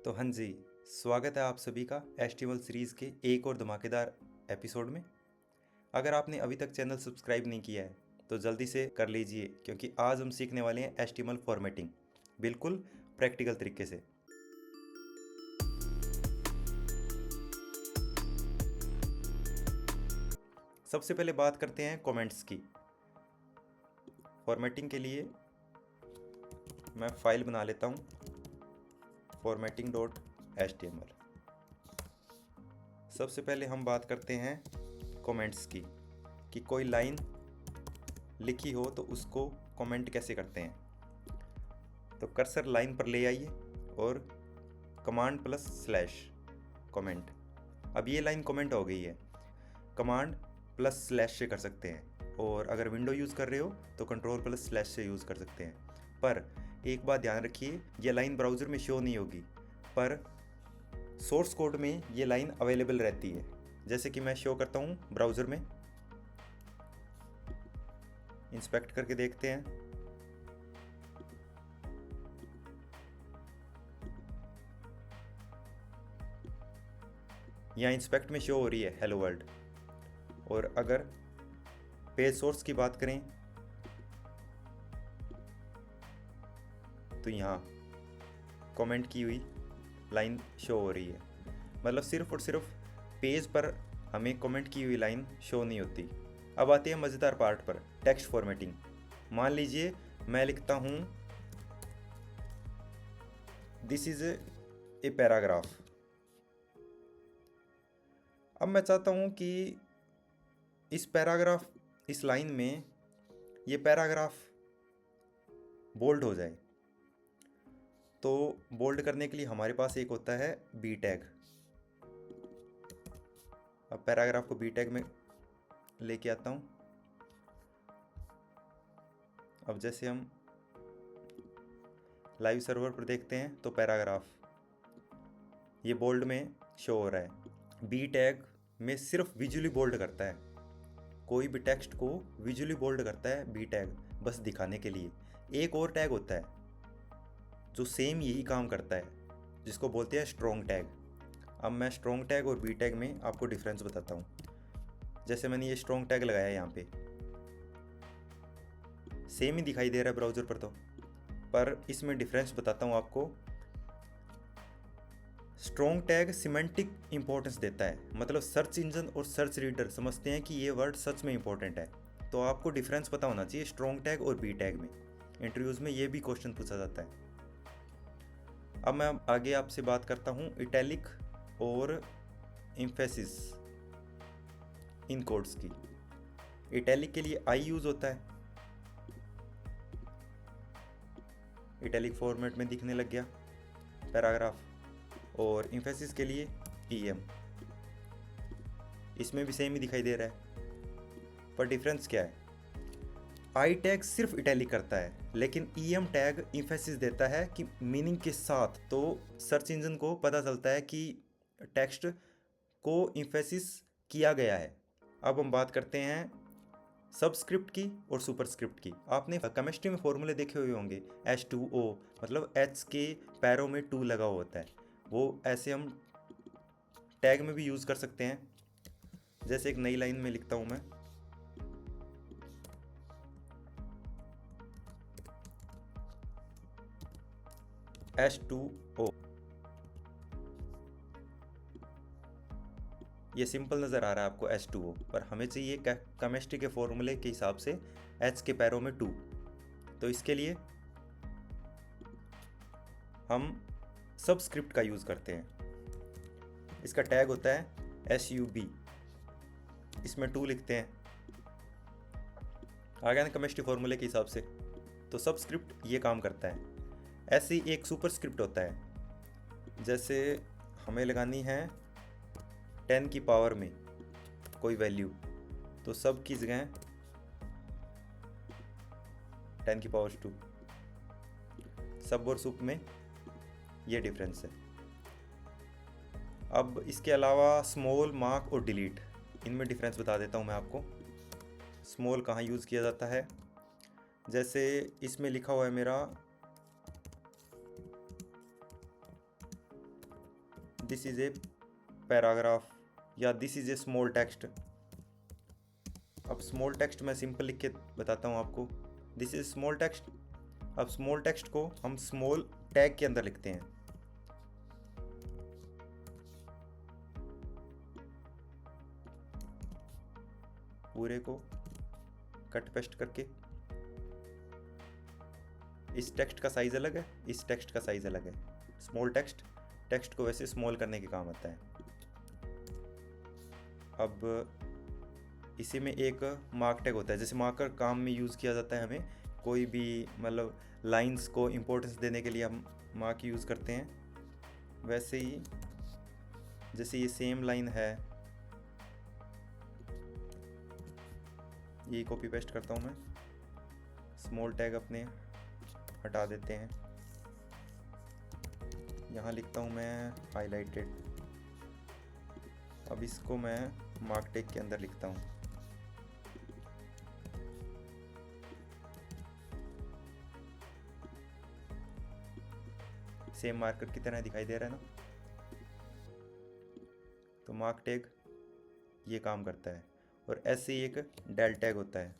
तो हाँ जी, स्वागत है आप सभी का एचटीएमएल सीरीज़ के एक और धमाकेदार एपिसोड में। अगर आपने अभी तक चैनल सब्सक्राइब नहीं किया है तो जल्दी से कर लीजिए, क्योंकि आज हम सीखने वाले हैं एचटीएमएल फॉर्मेटिंग बिल्कुल प्रैक्टिकल तरीके से। सबसे पहले बात करते हैं कमेंट्स की। फॉर्मेटिंग के लिए मैं फाइल बना लेता हूँ formatting.html। सबसे पहले हम बात करते हैं कमेंट्स की कि कोई लाइन लिखी हो तो उसको कमेंट कैसे करते हैं। तो कर्सर लाइन पर ले आइए और कमांड प्लस स्लैश कमेंट। अब ये लाइन कमेंट हो गई है। कमांड प्लस स्लैश से कर सकते हैं, और अगर विंडो यूज़ कर रहे हो तो कंट्रोल प्लस स्लैश से यूज़ कर सकते हैं। पर एक बात ध्यान रखिए, ये लाइन ब्राउज़र में शो नहीं होगी, पर सोर्स कोड में ये लाइन अवेलेबल रहती है। जैसे कि मैं शो करता हूँ ब्राउज़र में, इंस्पेक्ट करके देखते हैं। यहाँ इंस्पेक्ट में शो हो रही है हेलो वर्ल्ड। और अगर पेज सोर्स की बात करें तो यहाँ कमेंट की हुई लाइन शो हो रही है। मतलब सिर्फ और सिर्फ पेज पर हमें कमेंट की हुई लाइन शो नहीं होती। अब आते हैं मज़ेदार पार्ट पर, टेक्स्ट फॉर्मेटिंग। मान लीजिए मैं लिखता हूँ दिस इज़ ए पैराग्राफ। अब मैं चाहता हूँ कि इस पैराग्राफ, इस लाइन में ये पैराग्राफ बोल्ड हो जाए। तो बोल्ड करने के लिए हमारे पास एक होता है बी टैग। अब पैराग्राफ को बी टैग में लेके आता हूँ। अब जैसे हम लाइव सर्वर पर देखते हैं तो पैराग्राफ ये बोल्ड में शो हो रहा है। बी टैग में सिर्फ विजुअली बोल्ड करता है, कोई भी टेक्स्ट को विजुअली बोल्ड करता है बी टैग, बस दिखाने के लिए। एक और टैग होता है जो सेम यही काम करता है, जिसको बोलते हैं स्ट्रॉन्ग टैग। अब मैं स्ट्रॉन्ग टैग और बी टैग में आपको डिफरेंस बताता हूँ। जैसे मैंने ये स्ट्रॉन्ग टैग लगाया है, यहाँ पे सेम ही दिखाई दे रहा है ब्राउज़र पर, तो पर इसमें डिफरेंस बताता हूँ आपको। स्ट्रॉन्ग टैग सिमेंटिक इंपॉर्टेंस देता है, मतलब सर्च इंजन और सर्च रीडर समझते हैं कि ये वर्ड सच में इंपॉर्टेंट है। तो आपको डिफरेंस पता होना चाहिए स्ट्रॉन्ग टैग और बी टैग में। इंटरव्यूज़ में ये भी क्वेश्चन पूछा जाता है। अब मैं आगे आपसे बात करता हूँ इटैलिक और एम्फेसिस इन कोड्स की। इटैलिक के लिए आई यूज़ होता है, इटैलिक फॉर्मेट में दिखने लग गया पैराग्राफ। और एम्फेसिस के लिए ईएम, इसमें भी सेम ही दिखाई दे रहा है। पर डिफरेंस क्या है? आई टैग सिर्फ इटैलिक करता है, लेकिन ईएम टैग एम्फेसिस देता है कि मीनिंग के साथ। तो सर्च इंजन को पता चलता है कि टेक्स्ट को एम्फेसिस किया गया है। अब हम बात करते हैं सबस्क्रिप्ट की और सुपरस्क्रिप्ट की। आपने केमिस्ट्री में फॉर्मूले देखे हुए होंगे, H2O, मतलब H के पैरों में 2 लगा हुआ होता है। वो ऐसे हम टैग में भी यूज़ कर सकते हैं। जैसे एक नई लाइन में लिखता हूँ मैं, H2O। ये सिंपल नज़र आ रहा है आपको H2O, पर हमें चाहिए केमिस्ट्री के फॉर्मूले के हिसाब से H के पैरों में 2। तो इसके लिए हम सबस्क्रिप्ट का यूज़ करते हैं। इसका टैग होता है SUB, इसमें 2 लिखते हैं। आ गया ना केमिस्ट्री फॉर्मूले के हिसाब से। तो सबस्क्रिप्ट ये काम करता है। ऐसे ही एक सुपरस्क्रिप्ट होता है। जैसे हमें लगानी है 10 की पावर में कोई वैल्यू, तो सब की जगह 10 की पावर 2। सब और सुप में ये डिफरेंस है। अब इसके अलावा स्मॉल, मार्क और डिलीट, इनमें डिफरेंस बता देता हूँ मैं आपको। स्मॉल कहाँ यूज़ किया जाता है? जैसे इसमें लिखा हुआ है मेरा दिस इज ए पैराग्राफ या this is a small text. अब स्मॉल टेक्स्ट मैं सिंपल लिख के बताता हूँ आपको, दिस इज स्मॉल टेक्स्ट। अब स्मॉल टेक्स्ट को हम स्मॉल टैग के अंदर लिखते हैं। पूरे को कट पेस्ट करके, इस टेक्स्ट का साइज अलग है, इस टेक्स्ट का साइज अलग है। स्मॉल टेक्स्ट टेक्स्ट को वैसे स्मॉल करने के काम आता है। अब इसी में एक मार्क टैग होता है, जैसे मार्कर काम में यूज़ किया जाता है, हमें कोई भी मतलब लाइंस को इम्पोर्टेंस देने के लिए हम मार्क यूज़ करते हैं। वैसे ही जैसे ये सेम लाइन है, ये कॉपी पेस्ट करता हूँ मैं, स्मॉल टैग अपने हटा देते हैं। यहाँ लिखता हूँ मैं हाईलाइटेड। अब इसको मैं मार्क टैग के अंदर लिखता हूँ। सेम मार्कर की तरह दिखाई दे रहा है ना। तो मार्क टैग ये काम करता है। और ऐसे ही एक डेल टैग होता है,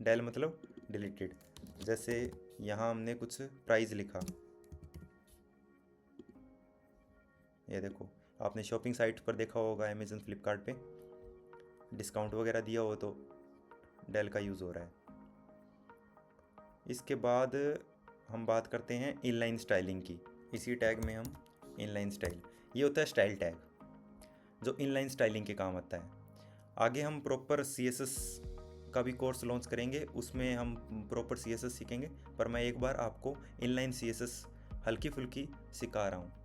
डेल मतलब डिलीटेड। जैसे यहाँ हमने कुछ प्राइस लिखा, ये देखो, आपने शॉपिंग साइट पर देखा होगा, अमेज़न फ्लिपकार्ट पे डिस्काउंट वगैरह दिया हो तो डेल का यूज़ हो रहा है। इसके बाद हम बात करते हैं इनलाइन स्टाइलिंग की। इसी टैग में हम इनलाइन स्टाइल, ये होता है स्टाइल टैग जो इनलाइन स्टाइलिंग के काम आता है। आगे हम प्रॉपर CSS का भी कोर्स लॉन्च करेंगे, उसमें हम प्रॉपर CSS सीखेंगे, पर मैं एक बार आपको इनलाइन CSS हल्की फुल्की सिखा रहा हूँ।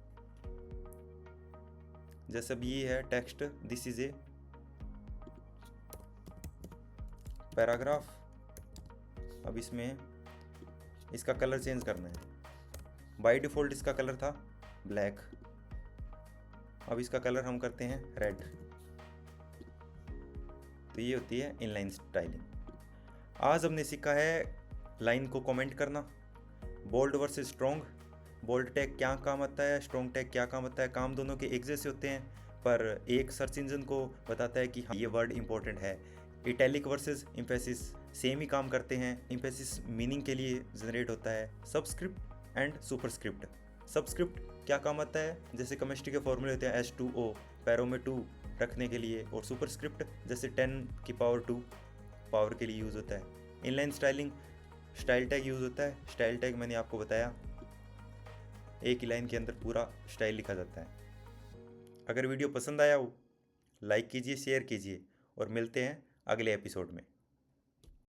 जैसे अब ये है text, this is a paragraph. अब इसमें इसका कलर चेंज करना है। बाय डिफ़ॉल्ट इसका कलर था ब्लैक, अब इसका कलर हम करते हैं रेड। तो ये होती है इनलाइन स्टाइलिंग। आज हमने सीखा है लाइन को कमेंट करना, bold versus strong, bold tag क्या काम आता है, स्ट्रॉन्ग टैग क्या काम आता है। काम दोनों के एक जैसे होते हैं, पर एक सर्च इंजन को बताता है कि हाँ ये वर्ड इंपॉर्टेंट है। इटैलिक वर्सेस एम्फेसिस सेम ही काम करते हैं, एम्फेसिस मीनिंग के लिए जनरेट होता है। सबस्क्रिप्ट एंड सुपरस्क्रिप्ट, सबस्क्रिप्ट क्या काम आता है, जैसे केमिस्ट्री के फॉर्मूले होते हैं H2O, पैरों में 2 रखने के लिए। और सुपरस्क्रिप्ट जैसे 10 की पावर 2 पावर के लिए यूज़ होता है। Inline styling style tag use होता है। स्टाइल टैग मैंने आपको बताया, एक ही लाइन के अंदर पूरा स्टाइल लिखा जाता है। अगर वीडियो पसंद आया हो लाइक कीजिए, शेयर कीजिए और मिलते हैं अगले एपिसोड में।